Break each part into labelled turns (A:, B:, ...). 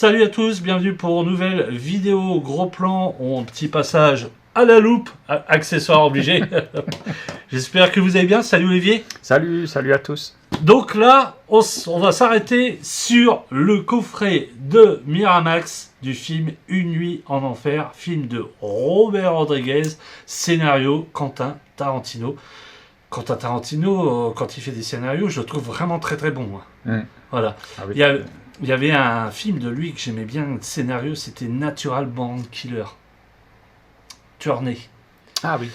A: Salut à tous, bienvenue pour une nouvelle vidéo gros plan ou un petit passage à la loupe, accessoire obligé. J'espère que vous allez bien. Salut Olivier.
B: Salut à tous.
A: Donc là, on va s'arrêter sur le coffret de Miramax du film Une nuit en enfer, film de Robert Rodriguez, scénario Quentin Tarantino. Quentin Tarantino, quand il fait des scénarios, je le trouve vraiment très très bon. Voilà.
B: Ah oui.
A: Il y avait un film de lui que j'aimais bien, le scénario, c'était Natural Born Killer. Tueur né.
B: Ah oui.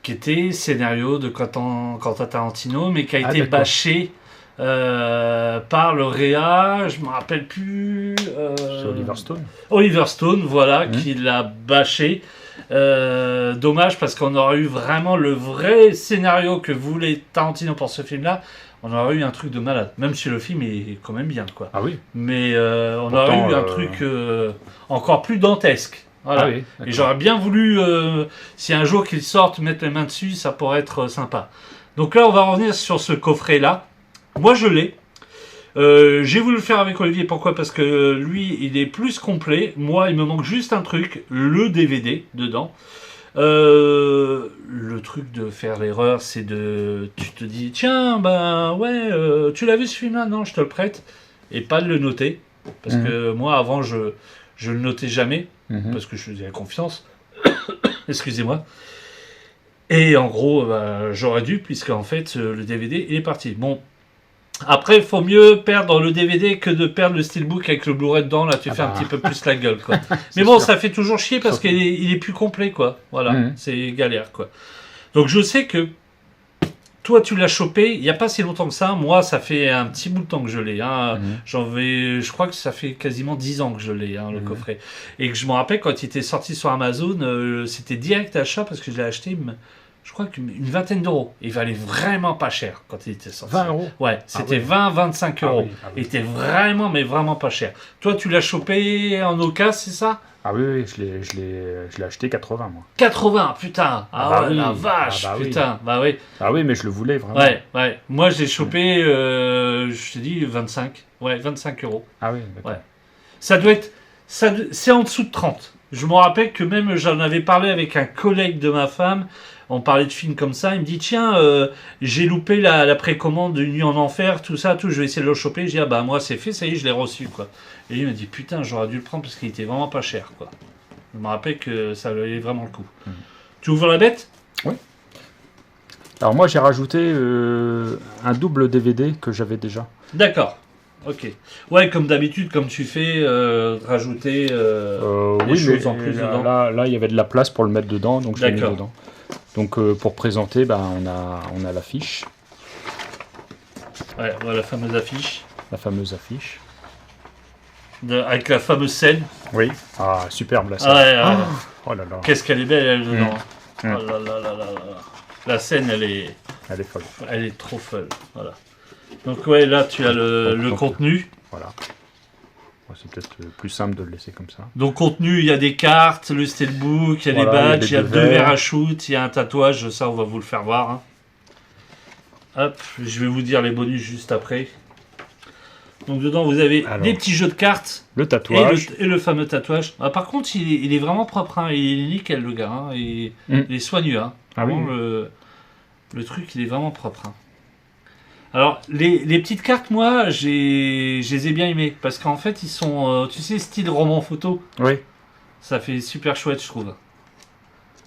A: Qui était scénario de Quentin Tarantino, mais qui a été
B: d'accord.
A: bâché par le Réa, je me rappelle plus.
B: C'est Oliver Stone.
A: Oliver Stone, voilà, qui l'a bâché. Dommage parce qu'on aurait eu vraiment le vrai scénario que voulait Tarantino pour ce film-là. On aurait eu un truc de malade, même si le film est quand même bien, quoi.
B: Ah oui.
A: Mais on aurait eu un truc encore plus dantesque. Voilà.
B: Ah oui,
A: et j'aurais bien voulu, si un jour qu'il sorte, mettre les mains dessus, ça pourrait être sympa. Donc là, on va revenir sur ce coffret-là. Moi, je l'ai. J'ai voulu le faire avec Olivier. Pourquoi ? Parce que lui, il est plus complet. Moi, il me manque juste un truc, le DVD dedans. Le truc de faire l'erreur, c'est de... Tu te dis, tiens, ben ouais, tu l'as vu ce film-là ? Non, je te le prête. Et pas de le noter. Parce que moi, avant, je le notais jamais. Parce que je faisais confiance. Excusez-moi. Et en gros, j'aurais dû, puisque en fait, le DVD, il est parti. Bon. Après, il faut mieux perdre le DVD que de perdre le steelbook avec le Blu-ray dedans. Là, tu fais un petit peu plus la gueule, quoi. Mais bon, ça fait toujours chier parce qu'il est plus complet, quoi. Voilà, c'est galère, quoi. Donc, je sais que toi, tu l'as chopé il n'y a pas si longtemps que ça. Moi, ça fait un petit bout de temps que je l'ai. Hein. Je crois que ça fait quasiment 10 ans que je l'ai, le coffret. Et que je me rappelle, quand il était sorti sur Amazon, c'était direct achat parce que je l'ai acheté... Je crois qu'une vingtaine d'euros. Il valait vraiment pas cher quand il était sorti.
B: 20 euros.
A: Ouais, c'était 20-25 euros. Il était vraiment, mais vraiment pas cher. Toi, tu l'as chopé en occasion, c'est ça ?
B: Ah oui, je l'ai acheté 80, moi.
A: 80, putain.
B: oui.
A: La vache, putain.
B: Oui.
A: Bah oui.
B: Ah oui, mais je le voulais vraiment.
A: Ouais. Moi, je l'ai chopé, je te dis, 25. Ouais, 25 euros.
B: Ah oui, d'accord.
A: Ouais. Ça doit être... c'est en dessous de 30. Je me rappelle que même j'en avais parlé avec un collègue de ma femme. On parlait de films comme ça. Il me dit, tiens, j'ai loupé la précommande d'une nuit en enfer, tout ça, tout. Je vais essayer de le choper. Je dis, ah bah moi c'est fait, ça y est, je l'ai reçu, quoi. Et il me dit, putain, j'aurais dû le prendre parce qu'il était vraiment pas cher, quoi. Je me rappelle que ça valait vraiment le coup. Tu ouvres la bête ?
B: Oui. Alors moi, j'ai rajouté un double DVD que j'avais déjà.
A: D'accord. Ok. Ouais, comme d'habitude, comme tu fais, rajouter des choses en plus dedans.
B: Là, il y avait de la place pour le mettre dedans, donc je l'ai mis dedans. Donc pour présenter, on a l'affiche.
A: Ouais, voilà la fameuse affiche.
B: La fameuse affiche.
A: Avec la fameuse scène.
B: Oui. Ah, superbe la scène. Oh là là.
A: Qu'est-ce qu'elle est belle, elle, dedans. Oh là là là là là. La scène, elle est
B: folle.
A: Elle est trop folle. Voilà. Donc ouais, là, tu as le contenu.
B: Voilà. C'est peut-être plus simple de le laisser comme ça.
A: Donc contenu, il y a des cartes, le steelbook, il y a des badges, il y a 2 verres à shoot, il y a un tatouage, ça on va vous le faire voir. Hein. Hop, je vais vous dire les bonus juste après. Donc dedans vous avez des petits jeux de cartes.
B: Le tatouage.
A: Et le fameux tatouage. Ah, par contre, il est vraiment propre, hein. Il est nickel le gars. Hein. Il est soigneux. Hein. Vraiment, le truc, il est vraiment propre. Hein. Alors, les petites cartes, moi, je les ai bien aimées. Parce qu'en fait, ils sont, tu sais, style roman photo.
B: Oui.
A: Ça fait super chouette, je trouve.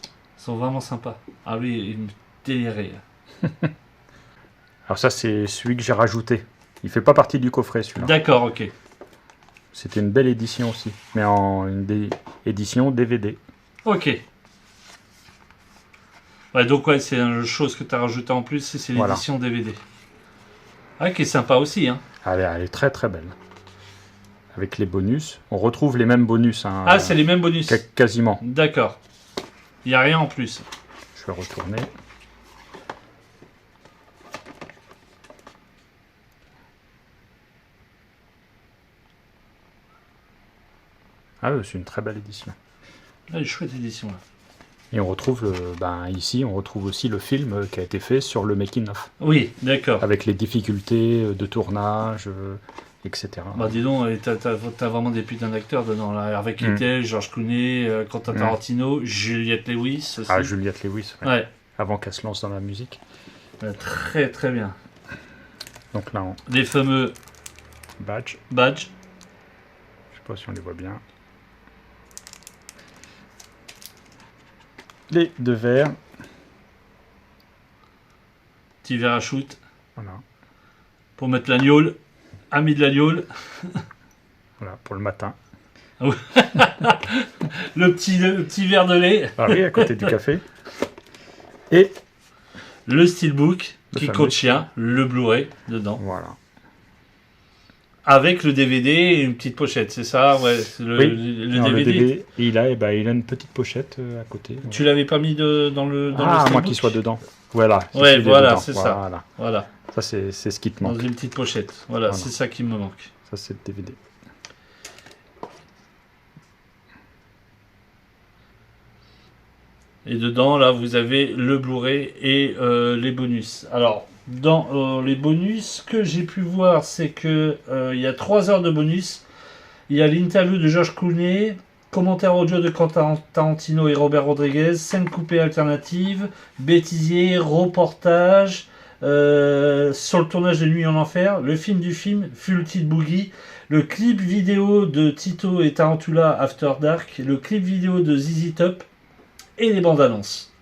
A: Ils sont vraiment sympas. Ah oui, il me délirait.
B: Alors ça, c'est celui que j'ai rajouté. Il fait pas partie du coffret, celui-là.
A: D'accord, ok.
B: C'était une belle édition aussi. Mais en édition DVD.
A: Ok. Ouais, donc ouais, c'est une chose que tu as rajouté en plus, c'est l'édition DVD. Ah, qui est sympa aussi, hein.
B: Elle est très très belle. Avec les bonus. On retrouve les mêmes bonus. Hein,
A: ah, c'est les mêmes bonus.
B: Quasiment.
A: D'accord. Il n'y a rien en plus.
B: Je vais retourner. Ah, c'est une très belle édition.
A: Ah, une chouette édition, là.
B: Et on retrouve, ici, on retrouve aussi le film qui a été fait sur le making of.
A: Oui, d'accord.
B: Avec les difficultés de tournage, etc.
A: Bah dis donc, t'as vraiment des putains d'acteurs dedans, là. Hervé Kittel, Georges Clooney, Quentin Tarantino, Juliette Lewis aussi.
B: Ah, Juliette Lewis,
A: ouais.
B: Avant qu'elle se lance dans la musique.
A: Très très bien.
B: Donc là,
A: les fameux
B: badge.
A: Je sais
B: pas si on les voit bien. Les 2 verres.
A: Petit verre à shoot.
B: Voilà.
A: Pour mettre l'agnole. Ami de l'agnole.
B: Voilà, pour le matin.
A: le petit verre de lait.
B: Ah oui, à côté du café. Et
A: le steelbook qui
B: fameux.
A: contient le Blu-ray dedans.
B: Voilà.
A: Avec le DVD et une petite pochette, c'est ça? Ouais, le DVD.
B: Il a une petite pochette à côté.
A: Tu l'avais pas mis dans le
B: à moins qu'il soit dedans. Voilà.
A: Ouais, voilà, c'est ça. Voilà.
B: Ça, c'est ce qui te manque.
A: Dans une petite pochette. Voilà. C'est ça qui me manque.
B: Ça, c'est le DVD.
A: Et dedans, là, vous avez le Blu-ray et les bonus. Alors, dans les bonus, ce que j'ai pu voir, c'est que il y a 3 heures de bonus. Il y a l'interview de Georges Clooney, commentaire audio de Quentin Tarantino et Robert Rodriguez, scène coupée alternative, bêtisier, reportage, sur le tournage de Nuit en Enfer, le film du film, Full Tilt Boogie, le clip vidéo de Tito et Tarantula After Dark, le clip vidéo de ZZ Top et les bandes annonces.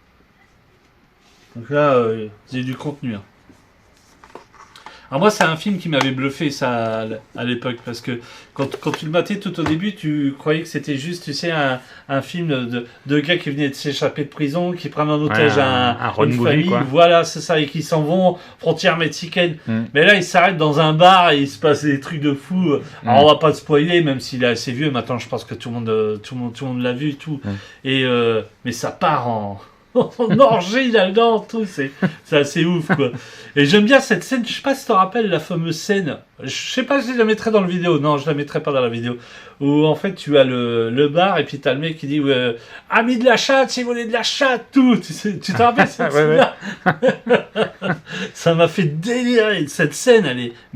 A: Donc là, j'ai du contenu. Hein. Alors moi, c'est un film qui m'avait bluffé ça à l'époque, parce que quand tu le matais tout au début, tu croyais que c'était juste, tu sais, un film de gars qui venaient de s'échapper de prison, qui prennent en otage une famille, quoi. Voilà, c'est ça, et qui s'en vont frontière mexicaine. Mais là, ils s'arrêtent dans un bar et il se passe des trucs de fou. Alors on va pas te spoiler, même s'il est assez vieux. Maintenant, je pense que tout le monde l'a vu et tout. Et mais ça part en orgie là-dedans, tout, c'est assez ouf, quoi. Et j'aime bien cette scène, je sais pas si tu te rappelles la fameuse scène, je sais pas si je la mettrai dans la vidéo, non, je la mettrai pas dans la vidéo, où en fait tu as le bar et puis t'as le mec qui dit ami de la chatte, si vous voulez de la chatte, tout, tu te rappelles cette scène-là? Ça m'a fait délirer, cette scène,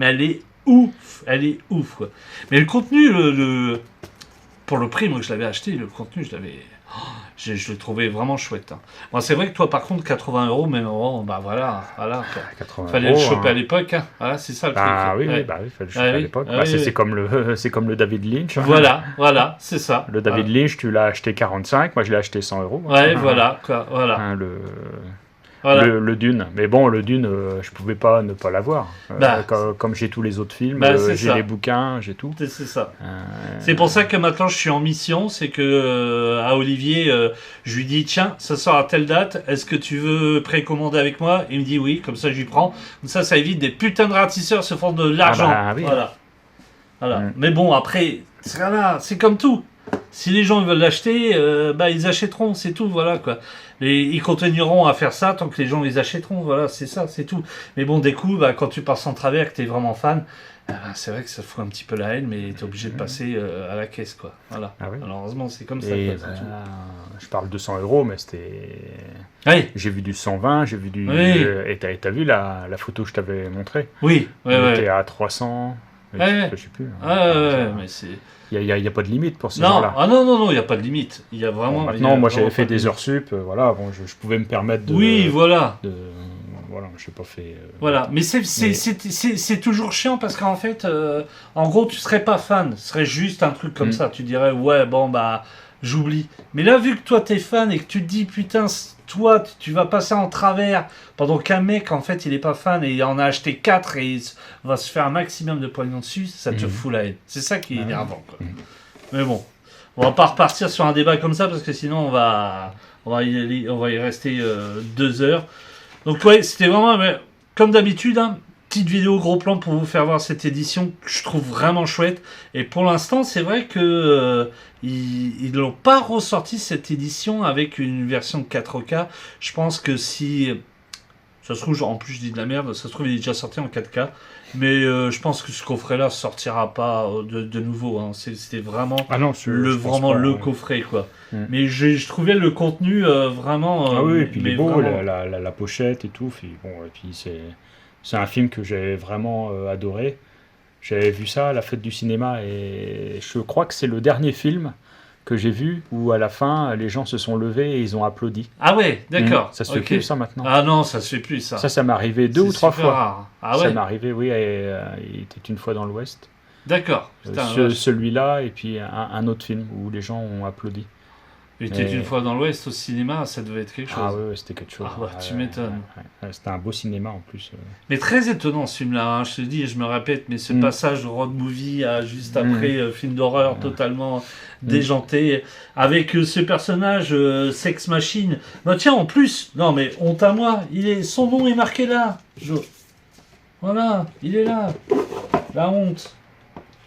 A: elle est ouf, quoi. Mais le contenu, pour le prix, moi que je l'avais acheté, le contenu, je le trouvais vraiment chouette. Hein. Bon, c'est vrai que toi, par contre, 80 €, même bah voilà. Fallait le choper à l'époque. Hein. Voilà, c'est ça le truc.
B: Oui, fallait le choper à l'époque. C'est comme le David Lynch. Hein.
A: Voilà, c'est ça.
B: Le David Lynch, tu l'as acheté 45, moi je l'ai acheté 100 €.
A: Ouais, voilà.
B: Hein, le Dune. Mais bon, le Dune, je pouvais pas ne pas l'avoir. Comme j'ai tous les autres films, j'ai les bouquins, j'ai tout.
A: C'est ça. C'est pour ça que maintenant je suis en mission. C'est que à Olivier, je lui dis tiens, ça sort à telle date. Est-ce que tu veux précommander avec moi? Il me dit oui. Comme ça, je lui prends. Comme ça évite des putains de ratisseurs se font de l'argent.
B: Oui.
A: Voilà. Mais bon, après, c'est comme tout. Si les gens veulent l'acheter, ils achèteront, c'est tout, voilà quoi. Ils continueront à faire ça tant que les gens les achèteront, voilà, c'est ça, c'est tout. Mais bon, des coups, quand tu passes en travers, que t'es vraiment fan, c'est vrai que ça fout un petit peu la haine, mais t'es obligé de passer à la caisse, quoi. Voilà.
B: Ah oui.
A: Malheureusement, c'est comme ça.
B: Je parle de 100 €, mais c'était.
A: Oui.
B: J'ai vu du 120, j'ai vu du.
A: Oui.
B: Et t'as vu la photo que je t'avais montrée?
A: Oui.
B: On était à 300. Je sais plus.
A: Mais c'est.
B: Il n'y a pas de limite pour ces gens-là.
A: Non, il n'y a pas de limite. Il y a vraiment.
B: Maintenant, moi, j'avais fait des heures sup. Je pouvais me permettre de.
A: Oui, voilà.
B: Voilà, je n'ai pas fait.
A: Voilà, mais c'est toujours chiant parce qu'en fait, en gros, tu serais pas fan. Ce serait juste un truc comme ça. Tu dirais, ouais, bon, j'oublie. Mais là, vu que toi, t'es fan et que tu te dis, putain, toi, tu vas passer en travers pendant qu'un mec, en fait, il est pas fan et il en a acheté 4 et il va se faire un maximum de pognon dessus, ça te fout la haine. C'est ça qui est énervant, quoi. Mais bon, on va pas repartir sur un débat comme ça parce que sinon, on va y rester 2 heures. Donc, ouais, c'était vraiment, comme d'habitude, petite vidéo gros plan pour vous faire voir cette édition que je trouve vraiment chouette. Et pour l'instant, c'est vrai que ils n'ont pas ressorti cette édition avec une version 4K. Je pense que si ça se trouve, en plus je dis de la merde, ça se trouve il est déjà sorti en 4K. Mais je pense que ce coffret-là sortira pas de nouveau. Hein. C'était vraiment le coffret, quoi. Mais je trouvais le contenu vraiment.
B: Et puis il est beau, vraiment... la pochette et tout. Puis, bon, et puis c'est un film que j'ai vraiment adoré. J'avais vu ça à la fête du cinéma et je crois que c'est le dernier film que j'ai vu où à la fin les gens se sont levés et ils ont applaudi.
A: Ah ouais, d'accord.
B: Ça se fait plus ça maintenant.
A: Ah non, ça se fait plus ça.
B: Ça m'est arrivé 2 ou 3 fois.
A: Rare. Ah ouais.
B: Ça m'est arrivé, oui, il était une fois dans l'Ouest.
A: D'accord.
B: Celui-là et puis un autre film où les gens ont applaudi.
A: Il était une fois dans l'Ouest au cinéma, ça devait être quelque chose.
B: Ah ouais, c'était quelque chose.
A: Ah ouais, tu m'étonnes.
B: C'était un beau cinéma en plus.
A: Mais très étonnant ce film-là, hein. Je te dis et je me répète, mais ce passage de road movie à juste après film d'horreur totalement déjanté, avec ce personnage Sex Machine. Bah tiens, en plus, non mais honte à moi, son nom est marqué là. Voilà, il est là. La honte.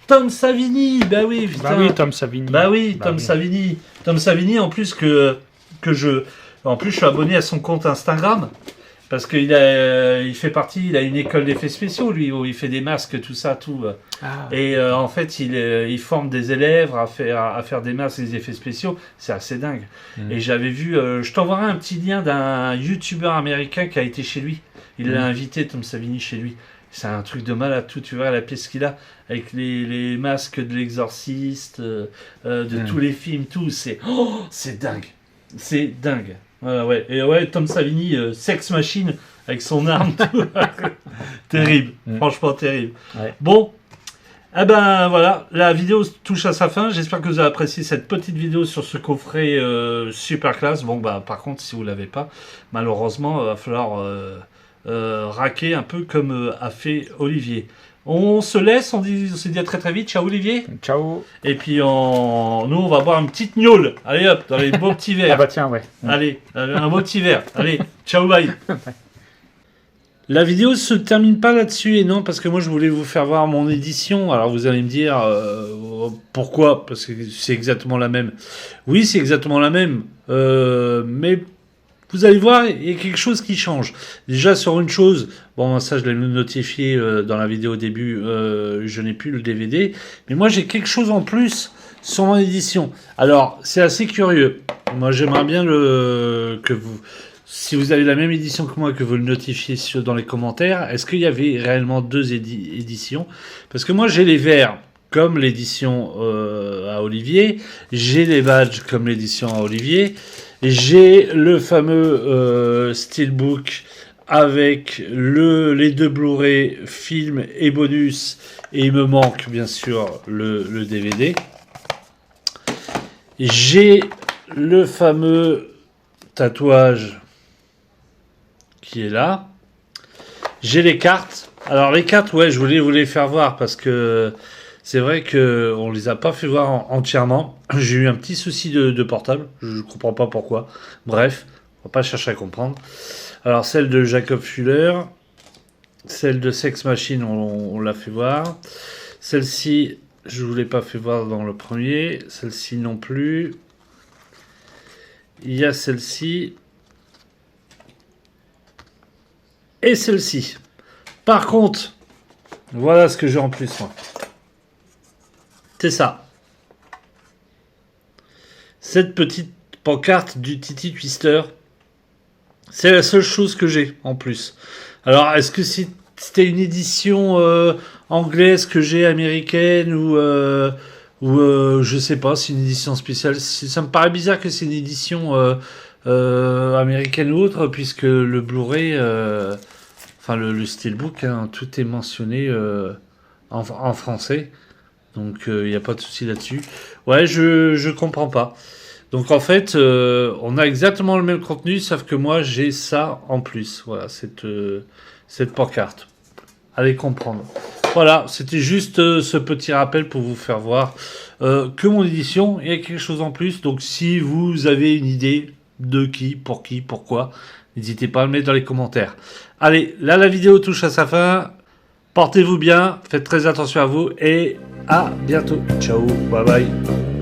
A: Tom Savini, bah oui, putain.
B: Bah oui, Tom Savini.
A: Bah oui, Tom Savini. Tom Savini, en plus je suis abonné à son compte Instagram parce qu'il il fait partie, il a une école d'effets spéciaux lui où il fait des masques, tout ça, tout. Et en fait, il forme des élèves à faire des masques, des effets spéciaux. C'est assez dingue. Et j'avais vu, je t'enverrai un petit lien d'un YouTuber américain qui a été chez lui. Il l'a invité, Tom Savini, chez lui. C'est un truc de malade, tout, tu vois, la pièce qu'il a, avec les masques de l'exorciste, de tous les films, tout, c'est dingue. C'est dingue. Ouais. Et ouais, Tom Savini, Sex Machine, avec son arme, tout. Terrible, franchement terrible. Ouais. Bon, eh ben voilà, la vidéo touche à sa fin. J'espère que vous avez apprécié cette petite vidéo sur ce coffret super classe. Bon, bah par contre, si vous ne l'avez pas, malheureusement, il va falloir... raquer un peu comme a fait Olivier. On se laisse, on se dit à très très vite. Ciao Olivier.
B: Ciao.
A: Et puis nous on va boire une petite gnôle. Allez hop, dans les beaux petits verres.
B: Ah bah tiens, ouais.
A: Allez, un beau petit verre. Allez, ciao bye. La vidéo se termine pas là-dessus et non parce que moi je voulais vous faire voir mon édition. Alors vous allez me dire pourquoi, parce que c'est exactement la même. Oui, c'est exactement la même, mais vous allez voir, il y a quelque chose qui change. Déjà sur une chose, bon ça je l'ai notifié dans la vidéo au début, je n'ai plus le DVD, mais moi j'ai quelque chose en plus sur mon édition. Alors c'est assez curieux. Moi j'aimerais bien que vous, si vous avez la même édition que moi, que vous le notifiez dans les commentaires. Est-ce qu'il y avait réellement 2 éditions? Parce que moi j'ai les verres comme l'édition à Olivier, j'ai les badges comme l'édition à Olivier. J'ai le fameux Steelbook avec les 2 Blu-ray, film et bonus. Et il me manque bien sûr le DVD. J'ai le fameux tatouage qui est là. J'ai les cartes. Alors les cartes, ouais, je voulais vous les faire voir parce que... C'est vrai qu'on ne les a pas fait voir entièrement. J'ai eu un petit souci de portable. Je ne comprends pas pourquoi. Bref, on va pas chercher à comprendre. Alors, celle de Jacob Fuller. Celle de Sex Machine, on l'a fait voir. Celle-ci, je ne vous l'ai pas fait voir dans le premier. Celle-ci non plus. Il y a celle-ci. Et celle-ci. Par contre, voilà ce que j'ai en plus, moi. C'est ça. Cette petite pancarte du Titi Twister, c'est la seule chose que j'ai en plus. Alors, est-ce que c'était une édition anglaise que j'ai, américaine, ou je sais pas, c'est une édition spéciale. Ça me paraît bizarre que c'est une édition américaine ou autre, puisque le Blu-ray, le Steelbook, hein, tout est mentionné en français. Donc il n'y a pas de souci là-dessus. Ouais, je comprends pas. Donc en fait, on a exactement le même contenu, sauf que moi j'ai ça en plus. Voilà, cette pancarte. Allez comprendre. Voilà, c'était juste ce petit rappel pour vous faire voir que mon édition, il y a quelque chose en plus. Donc si vous avez une idée de qui, pourquoi, n'hésitez pas à le mettre dans les commentaires. Allez, là la vidéo touche à sa fin. Portez-vous bien, faites très attention à vous et à bientôt. Ciao, bye bye.